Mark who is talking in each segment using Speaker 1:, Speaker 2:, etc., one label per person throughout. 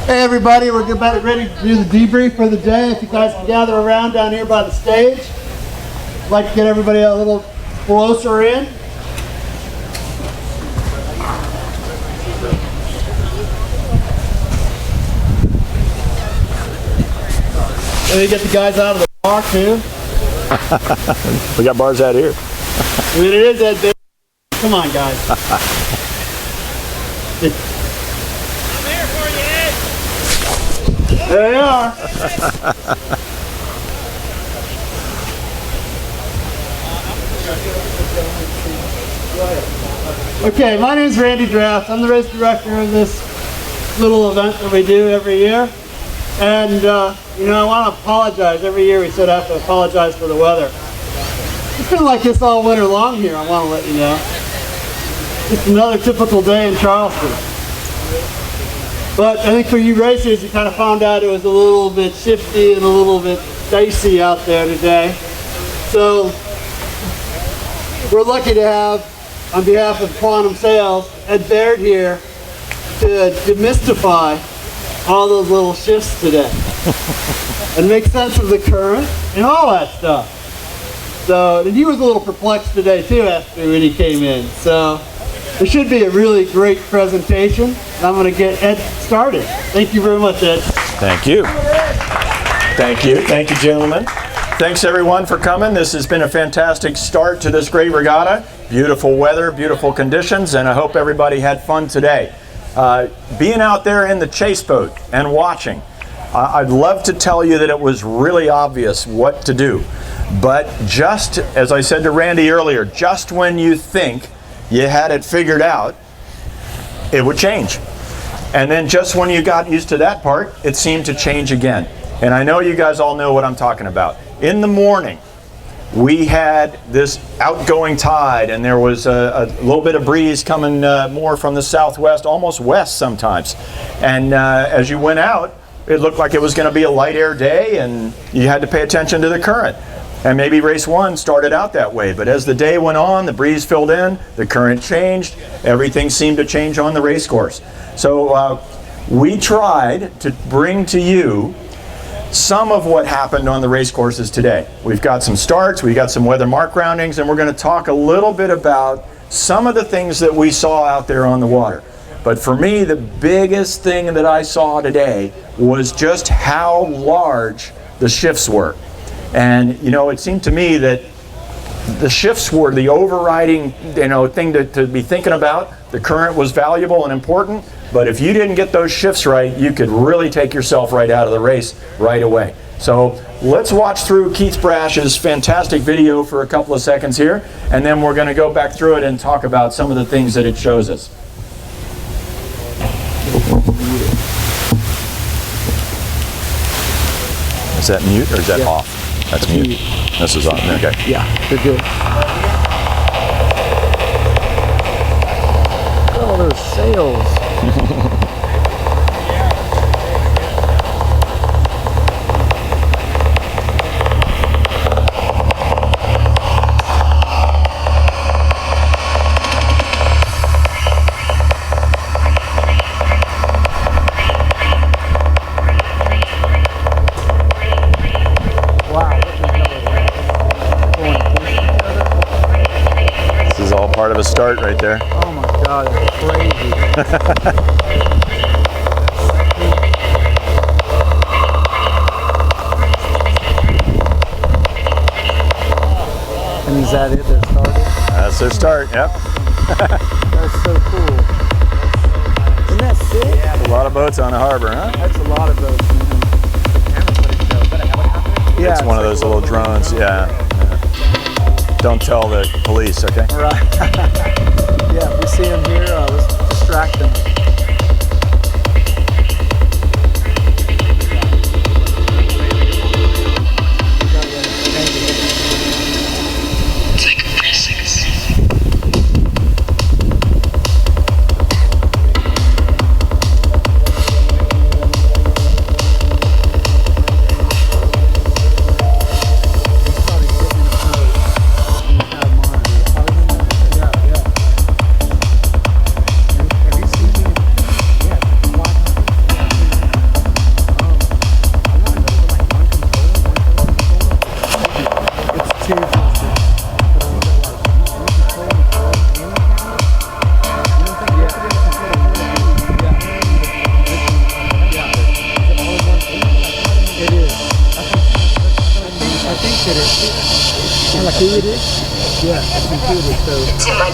Speaker 1: Hey everybody, we're about ready to do the debrief for the day. If you guys can gather around down here by the stage. I'd like to get everybody a little closer in. Let me get the guys out of the bar too.
Speaker 2: We got bars out here.
Speaker 1: I mean, it is that big. Come on, guys. There they are. Okay, my name is Randy Draft. I'm the race director of this little event that we do every year. And, you know, I want to apologize. Every year we said I have to apologize for the weather. It's been like this all winter long here, I want to let you know. It's another typical day in Charleston. But I think for you racers, you kind of found out it was a little bit shifty and a little bit dicey out there today. So we're lucky to have, on behalf of Quantum Sales, Ed Baird here to demystify all those little shifts today and make sense of the current and all that stuff. So, and he was a little perplexed today too after when he came in. So it should be a really great presentation. I'm going to get Ed started. Thank you very much, Ed.
Speaker 2: Thank you. Thank you. Thank you, gentlemen. Thanks, everyone, for coming. This has been a fantastic start to this great regatta. Beautiful weather, beautiful conditions, and I hope everybody had fun today. Being out there in the chase boat and watching, I'd love to tell you that it was really obvious what to do. But just, as I said to Randy earlier, just when you think you had it figured out, it would change. And then just when you got used to that part, it seemed to change again. And I know you guys all know what I'm talking about. In the morning, we had this outgoing tide, and there was a little bit of breeze coming more from the southwest, almost west sometimes. And as you went out, it looked like it was going to be a light air day, and you had to pay attention to the current. And maybe race one started out that way, but as the day went on, the breeze filled in, the current changed, everything seemed to change on the race course. So we tried to bring to you some of what happened on the race courses today. We've got some starts, we've got some weather mark roundings, and we're going to talk a little bit about some of the things that we saw out there on the water. But for me, the biggest thing that I saw today was just how large the shifts were. And, you know, it seemed to me that the shifts were the overriding, you know, thing to be thinking about. The current was valuable and important, but if you didn't get those shifts right, you could really take yourself right out of the race right away. So let's watch through Keith Brash's fantastic video for a couple of seconds here, and then we're going to go back through it and talk about some of the things that it shows us. Is that mute or is that off? That's mute. This is on. Okay.
Speaker 1: Yeah, they're good.
Speaker 3: Oh, those sails.
Speaker 2: Part of a start right there.
Speaker 3: Oh my God, it's crazy. And is that it? They're started?
Speaker 2: That's their start, yep.
Speaker 3: That's so cool. Isn't that sick?
Speaker 2: Yeah, a lot of boats on the harbor, huh?
Speaker 3: That's a lot of boats, man.
Speaker 2: Yeah, it's one of those little drones, yeah. Don't tell the police, okay?
Speaker 3: All right. Yeah, if we see them here, let's distract them.
Speaker 4: It's in my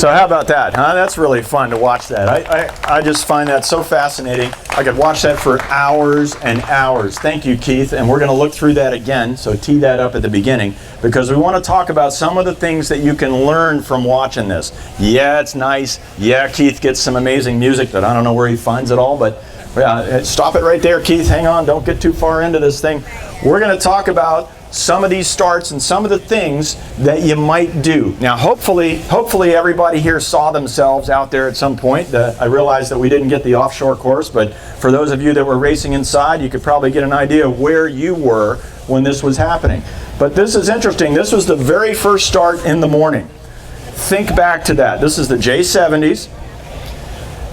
Speaker 2: So how about that, huh? That's really fun to watch that. I just find that so fascinating. I could watch that for hours and hours. Thank you, Keith. And we're going to look through that again, so tee that up at the beginning, because we want to talk about some of the things that you can learn from watching this. Yeah, it's nice. Yeah, Keith gets some amazing music that I don't know where he finds it all, but stop it right there, Keith. Hang on. Don't get too far into this thing. We're going to talk about some of these starts and some of the things that you might do. Now, hopefully everybody here saw themselves out there at some point. I realize that we didn't get the offshore course, but for those of you that were racing inside, you could probably get an idea of where you were when this was happening. But this is interesting. This was the very first start in the morning. Think back to that. This is the J70s.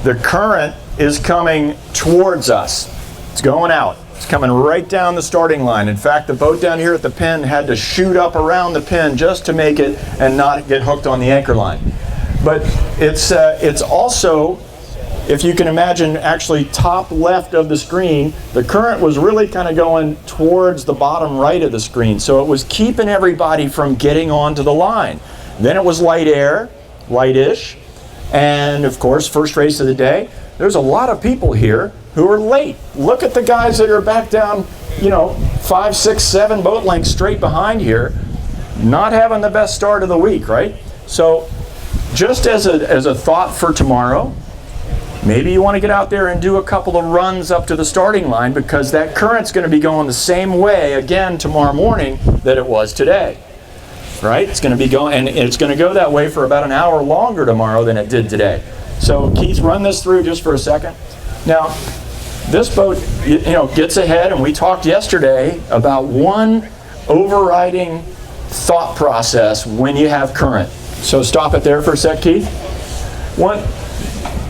Speaker 2: The current is coming towards us. It's going out. It's coming right down the starting line. In fact, the boat down here at the pin had to shoot up around the pin just to make it and not get hooked on the anchor line. But it's also, if you can imagine, actually top left of the screen, the current was really kind of going towards the bottom right of the screen. So it was keeping everybody from getting onto the line. Then it was light air, lightish, and of course, first race of the day. There's a lot of people here who are late. Look at the guys that are back down, 5, 6, 7 boat lengths straight behind here, not having the best start of the week, right? So just as a thought for tomorrow, maybe you want to get out there and do a couple of runs up to the starting line, because that current's going to be going the same way again tomorrow morning that it was today, right? It's going to be going, and it's going to go that way for about an hour longer tomorrow than it did today. So Keith, run this through just for a second. Now, this boat, gets ahead, and we talked yesterday about one overriding thought process when you have current. So stop it there for a sec, Keith.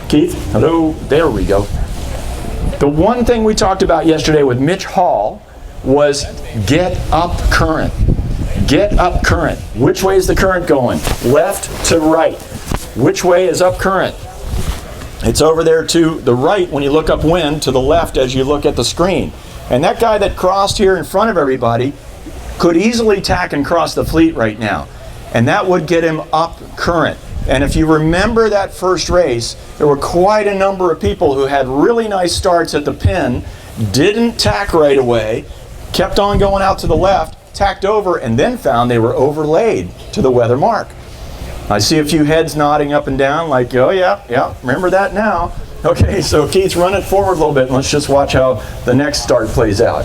Speaker 2: Keith, hello, there we go. The one thing we talked about yesterday with Mitch Hall was get up current. Get up current. Which way is the current going? Left to right. Which way is up current? It's over there to the right when you look upwind, to the left as you look at the screen. And that guy that crossed here in front of everybody could easily tack and cross the fleet right now. And that would get him up current. And if you remember that first race, there were quite a number of people who had really nice starts at the pin, didn't tack right away, kept on going out to the left, tacked over, and then found they were overlaid to the weather mark. I see a few heads nodding up and down like, oh yeah, remember that now. Okay, so Keith, run it forward a little bit and let's just watch how the next start plays out.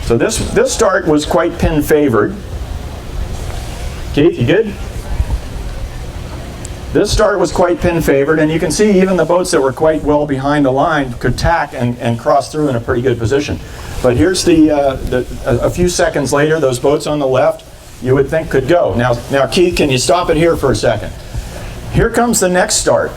Speaker 2: So this start was quite pin favored. Keith, you good? This start was quite pin favored, and you can see even the boats that were quite well behind the line could tack and cross through in a pretty good position. But here's a few seconds later, those boats on the left, you would think could go. Now Keith, can you stop it here for a second? Here comes the next start.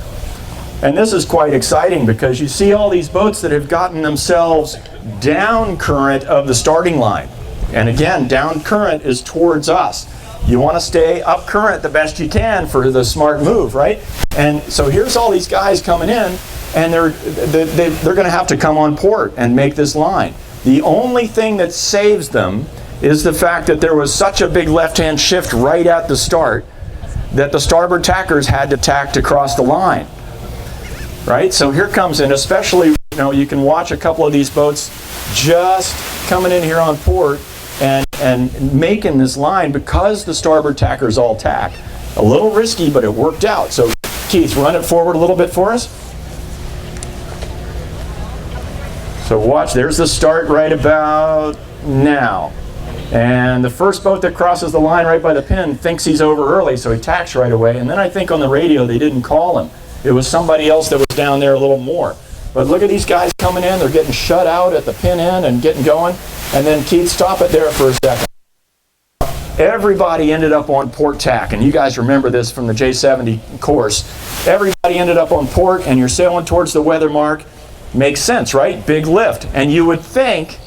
Speaker 2: And this is quite exciting because you see all these boats that have gotten themselves down current of the starting line. And again, down current is towards us. You want to stay up current the best you can for the smart move, right? And so here's all these guys coming in, and they're going to have to come on port and make this line. The only thing that saves them is the fact that there was such a big left-hand shift right at the start that the starboard tackers had to tack to cross the line. Right? So here comes in, especially, you can watch a couple of these boats just coming in here on port and making this line because the starboard tackers all tack. A little risky, but it worked out. So Keith, run it forward a little bit for us. So watch, there's the start right about now. And the first boat that crosses the line right by the pin thinks he's over early, so he tacks right away. And then I think on the radio they didn't call him. It was somebody else that was down there a little more. But look at these guys coming in. They're getting shut out at the pin end and getting going. And then Keith, stop it there for a second. Everybody ended up on port tack. And you guys remember this from the J70 course. Everybody ended up on port, and you're sailing towards the weather mark. Makes sense, right? Big lift. And you would think,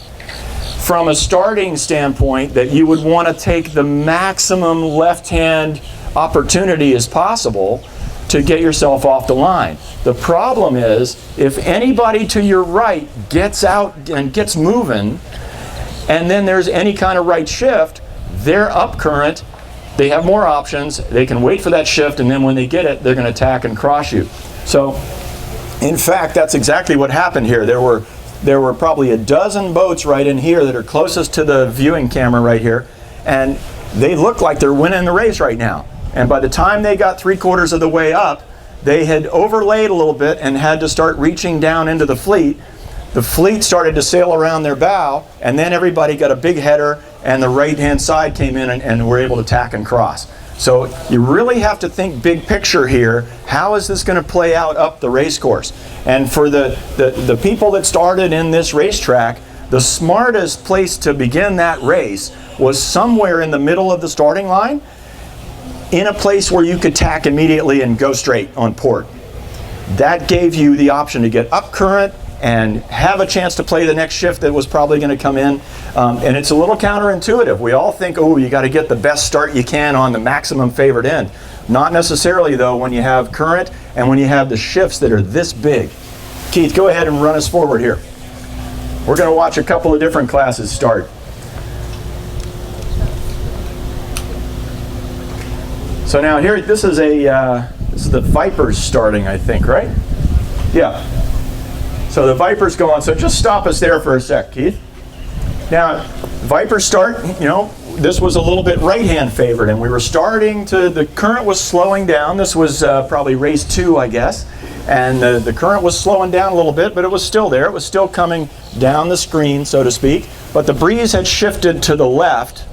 Speaker 2: from a starting standpoint, that you would want to take the maximum left-hand opportunity as possible to get yourself off the line. The problem is, if anybody to your right gets out and gets moving, and then there's any kind of right shift, they're up current, they have more options, they can wait for that shift, and then when they get it, they're going to tack and cross you. So, in fact, that's exactly what happened here. There were probably a dozen boats right in here that are closest to the viewing camera right here, and they look like they're winning the race right now. And by the time they got 3/4 of the way up, they had overlaid a little bit and had to start reaching down into the fleet. The fleet started to sail around their bow, and then everybody got a big header, and the right-hand side came in and were able to tack and cross. So you really have to think big picture here. How is this going to play out up the race course? And for the people that started in this racetrack, the smartest place to begin that race was somewhere in the middle of the starting line, in a place where you could tack immediately and go straight on port. That gave you the option to get up current and have a chance to play the next shift that was probably going to come in. And it's a little counterintuitive. We all think, oh, you got to get the best start you can on the maximum favored end. Not necessarily, though, when you have current and when you have the shifts that are this big. Keith, go ahead and run us forward here. We're going to watch a couple of different classes start. So now here, this is the Vipers starting, I think, right? Yeah. So the Vipers go on. So just stop us there for a sec, Keith. Now, Vipers start, this was a little bit right-hand favored, and we were starting to, the current was slowing down. This was probably race 2, I guess. And the current was slowing down a little bit, but it was still there. It was still coming down the screen, so to speak. But the breeze had shifted to the left,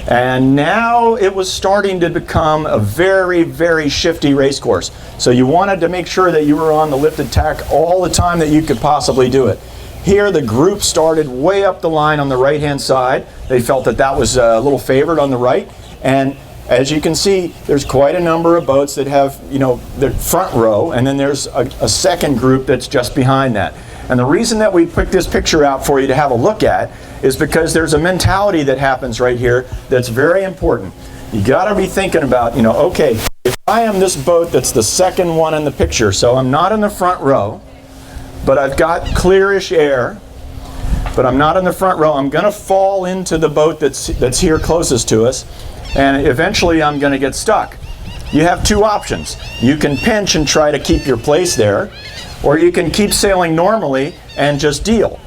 Speaker 2: and now it was starting to become a very, very shifty race course. So you wanted to make sure that you were on the lifted tack all the time that you could possibly do it. Here the group started way up the line on the right-hand side. They felt that that was a little favored on the right. And as you can see, there's quite a number of boats that have, the front row, and then there's a second group that's just behind that. And the reason that we picked this picture out for you to have a look at is because there's a mentality that happens right here that's very important. You got to be thinking about, okay, if I am this boat that's the second one in the picture, so I'm not in the front row, but I've got clearish air, but I'm not in the front row, I'm going to fall into the boat that's here closest to us, and eventually I'm going to get stuck. You have two options. You can pinch and try to keep your place there, or you can keep sailing normally and just deal.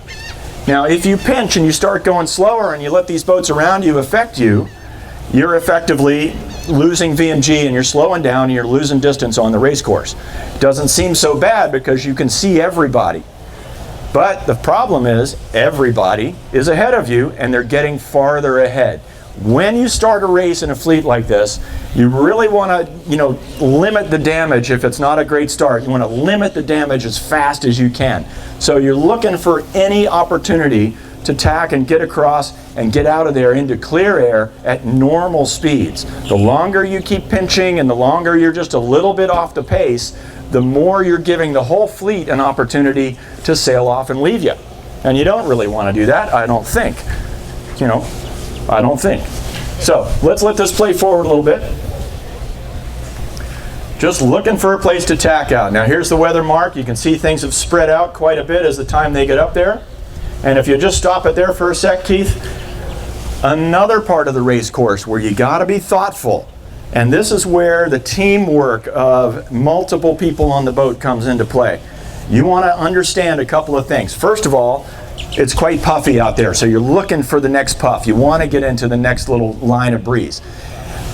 Speaker 2: Now, if you pinch and you start going slower and you let these boats around you affect you, you're effectively losing VMG and you're slowing down and you're losing distance on the race course. Doesn't seem so bad because you can see everybody. But the problem is everybody is ahead of you and they're getting farther ahead. When you start a race in a fleet like this, you really want to, limit the damage if it's not a great start. You want to limit the damage as fast as you can. So you're looking for any opportunity to tack and get across and get out of there into clear air at normal speeds. The longer you keep pinching and the longer you're just a little bit off the pace, the more you're giving the whole fleet an opportunity to sail off and leave you. And you don't really want to do that, I don't think. I don't think. So let's let this play forward a little bit. Just looking for a place to tack out. Now here's the weather mark. You can see things have spread out quite a bit as the time they get up there. And if you just stop it there for a sec, Keith, another part of the race course where you got to be thoughtful And this is where the teamwork of multiple people on the boat comes into play. You want to understand a couple of things. First of all, it's quite puffy out there, so you're looking for the next puff. You want to get into the next little line of breeze.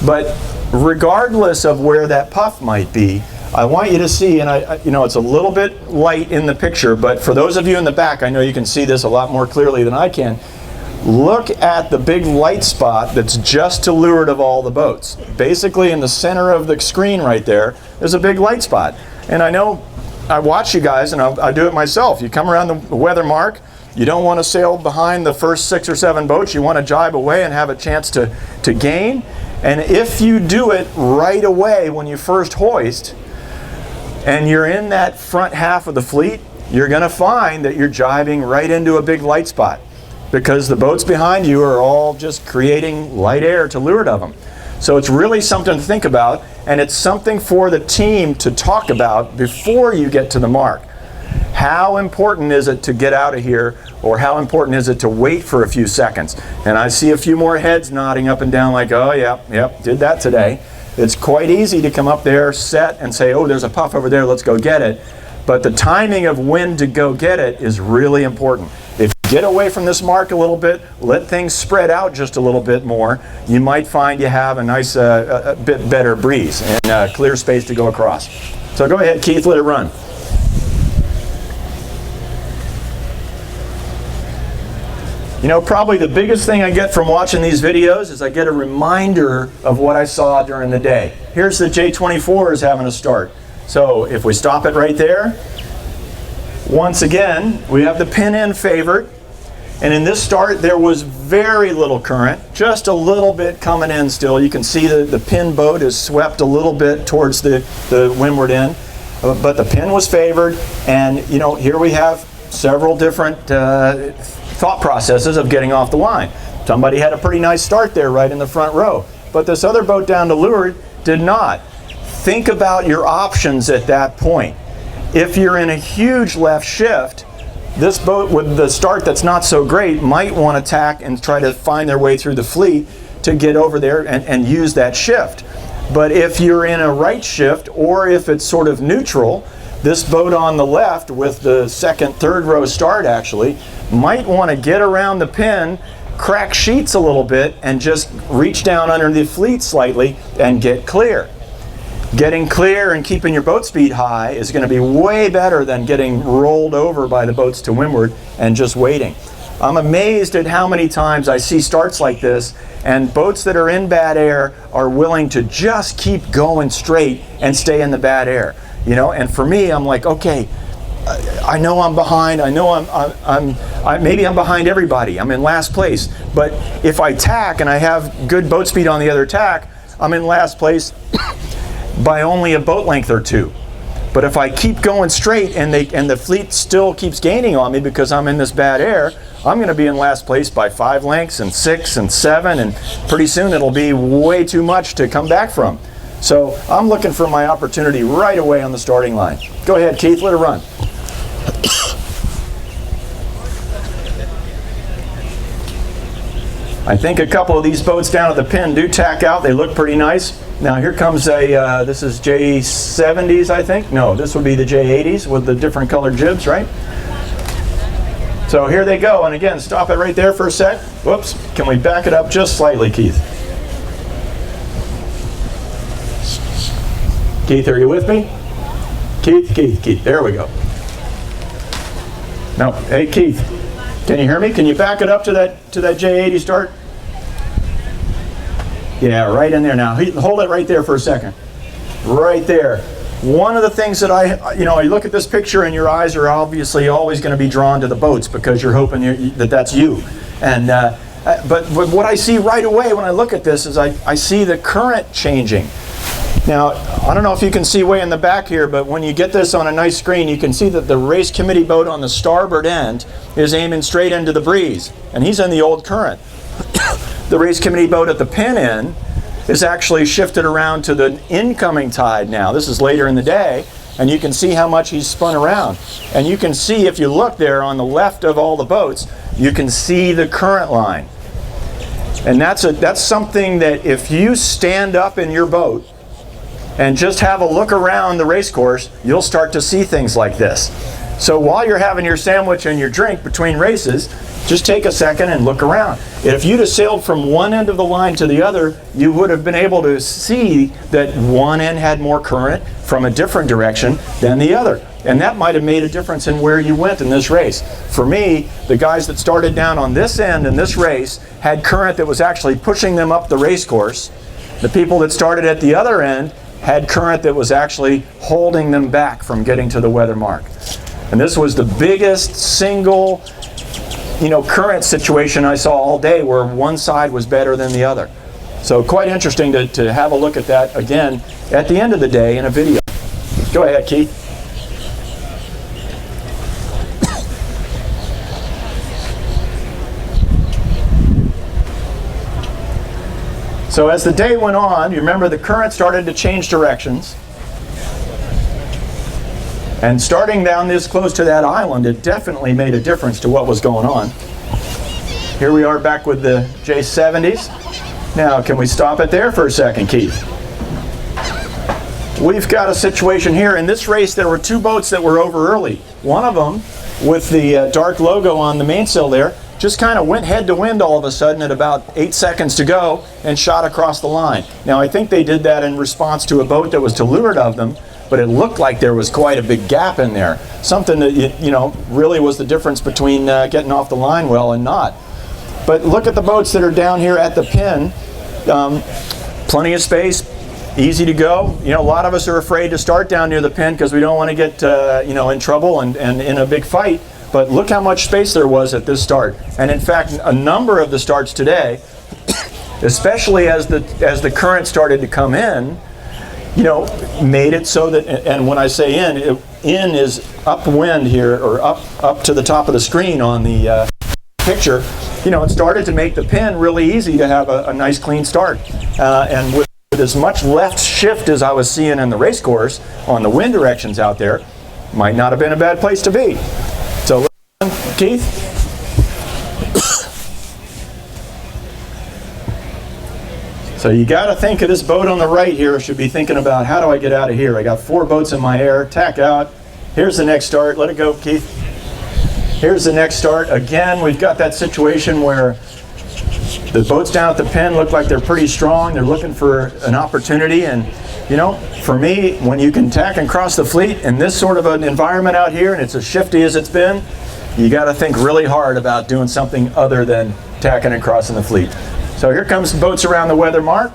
Speaker 2: But regardless of where that puff might be, I want you to see, and you know, it's a little bit light in the picture, but for those of you in the back, I know you can see this a lot more clearly than I can. Look at the big light spot that's just to leeward of all the boats. Basically in the center of the screen right there, there's a big light spot. And I know, I watch you guys, and I do it myself. You come around the weather mark, you don't want to sail behind the first 6 or 7 boats, you want to jibe away and have a chance to gain. And if you do it right away when you first hoist, and you're in that front half of the fleet, you're going to find that you're jibing right into a big light spot, because the boats behind you are all just creating light air to leeward of them. So it's really something to think about, and it's something for the team to talk about before you get to the mark. How important is it to get out of here, or how important is it to wait for a few seconds? And I see a few more heads nodding up and down like, oh yep, did that today. It's quite easy to come up there, set, and say, oh, there's a puff over there, let's go get it. But the timing of when to go get it is really important. If you get away from this mark a little bit, let things spread out just a little bit more, you might find you have a nice, a bit better breeze and clear space to go across. So go ahead, Keith, let it run. You know, probably the biggest thing I get from watching these videos is I get a reminder of what I saw during the day. Here's the J24 is having a start. So if we stop it right there, once again, we have the pin end favored. And in this start, there was very little current, just a little bit coming in still. You can see the pin boat is swept a little bit towards the windward end, but the pin was favored. And, you know, here we have several different thought processes of getting off the line. Somebody had a pretty nice start there right in the front row, but this other boat down to leeward did not. Think about your options at that point. If you're in a huge left shift, this boat with the start that's not so great might want to tack and try to find their way through the fleet to get over there and use that shift. But if you're in a right shift, or if it's sort of neutral, this boat on the left with the second, third row start actually might want to get around the pin, crack sheets a little bit, and just reach down under the fleet slightly and get clear. Getting clear and keeping your boat speed high is going to be way better than getting rolled over by the boats to windward and just waiting. I'm amazed at how many times I see starts like this, and boats that are in bad air are willing to just keep going straight and stay in the bad air. You know, and for me, I'm like, okay, I know I'm behind. I know maybe I'm behind everybody. I'm in last place. But if I tack and I have good boat speed on the other tack, I'm in last place by only a boat length or 2. But if I keep going straight and the fleet still keeps gaining on me because I'm in this bad air, I'm going to be in last place by 5 lengths and 6 and 7, and pretty soon it'll be way too much to come back from. So I'm looking for my opportunity right away on the starting line. Go ahead, Keith, let it run. I think a couple of these boats down at the pin do tack out. They look pretty nice. Now here comes a, this is J70s, I think. No, this would be the J80s with the different colored jibs, right? So here they go. And again, stop it right there for a sec. Whoops. Can we back it up just slightly, Keith? Keith, are you with me? Keith. There we go. No, hey Keith, can you hear me? Can you back it up to that J80 start? Yeah, right in there now. Hold it right there for a second. Right there. One of the things that I look at this picture and your eyes are obviously always going to be drawn to the boats because you're hoping that's you. And but what I see right away when I look at this is I see the current changing. Now, I don't know if you can see way in the back here, but when you get this on a nice screen, you can see that the race committee boat on the starboard end is aiming straight into the breeze, and he's in the old current. The race committee boat at the pin end is actually shifted around to the incoming tide now. This is later in the day, and you can see how much he's spun around. And you can see, if you look there on the left of all the boats, you can see the current line. And that's something that if you stand up in your boat and just have a look around the race course, you'll start to see things like this. So while you're having your sandwich and your drink between races, just take a second and look around. If you'd have sailed from one end of the line to the other, you would have been able to see that one end had more current from a different direction than the other. And that might have made a difference in where you went in this race. For me, the guys that started down on this end in this race had current that was actually pushing them up the race course. The people that started at the other end had current that was actually holding them back from getting to the weather mark. And this was the biggest single, current situation I saw all day where one side was better than the other. So quite interesting to have a look at that again at the end of the day in a video. Go ahead, Keith. So as the day went on, you remember the current started to change directions. And starting down this close to that island, it definitely made a difference to what was going on. Here we are back with the J70s. Now, can we stop it there for a second, Keith? We've got a situation here. In this race, there were two boats that were over early. One of them, with the dark logo on the mainsail there, just kind of went head to wind all of a sudden at about 8 seconds to go and shot across the line. Now, I think they did that in response to a boat that was to leeward of them, but it looked like there was quite a big gap in there. Something that, really was the difference between getting off the line well and not. But look at the boats that are down here at the pin. Plenty of space, easy to go. A lot of us are afraid to start down near the pin because we don't want to get, in trouble and in a big fight. But look how much space there was at this start. And in fact, a number of the starts today, especially as the current started to come in, made it so that, and when I say in is upwind here, or up to the top of the screen on the picture, it started to make the pin really easy to have a nice clean start. And with as much left shift as I was seeing in the race course on the wind directions out there, might not have been a bad place to be. So, Keith? So you got to think of this boat on the right here. Should be thinking about, how do I get out of here? I got 4 boats in my air. Tack out. Here's the next start. Let it go, Keith. Here's the next start. Again, we've got that situation where the boats down at the pin look like they're pretty strong. They're looking for an opportunity. And, for me, when you can tack and cross the fleet in this sort of an environment out here, and it's as shifty as it's been, you got to think really hard about doing something other than tacking and crossing the fleet. So here comes the boats around the weather mark.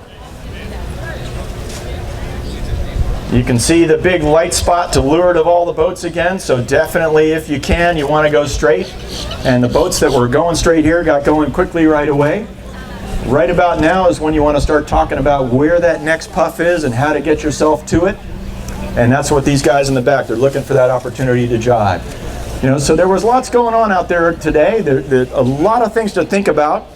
Speaker 2: You can see the big light spot to leeward of all the boats again, so definitely if you can, you want to go straight. And the boats that were going straight here got going quickly right away. Right about now is when you want to start talking about where that next puff is and how to get yourself to it. And that's what these guys in the back, they're looking for that opportunity to jive. So there was lots going on out there today. There a lot of things to think about.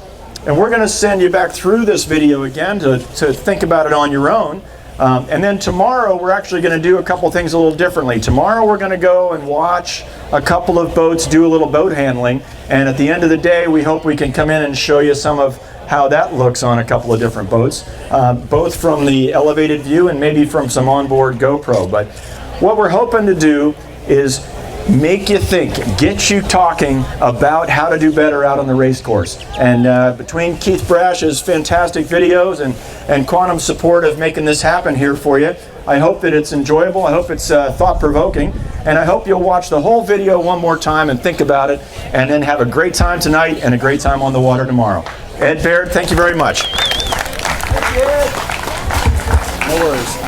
Speaker 2: And we're going to send you back through this video again to think about it on your own. And then tomorrow we're actually going to do a couple things a little differently. Tomorrow we're going to go and watch a couple of boats do a little boat handling. And at the end of the day, we hope we can come in and show you some of how that looks on a couple of different boats, both from the elevated view and maybe from some onboard GoPro. But what we're hoping to do is make you think, get you talking about how to do better out on the race course. And between Keith Brash's fantastic videos and Quantum's support of making this happen here for you, I hope that it's enjoyable, I hope it's thought-provoking, and I hope you'll watch the whole video one more time and think about it, and then have a great time tonight and a great time on the water tomorrow. Ed Baird, thank you very much.
Speaker 3: No worries.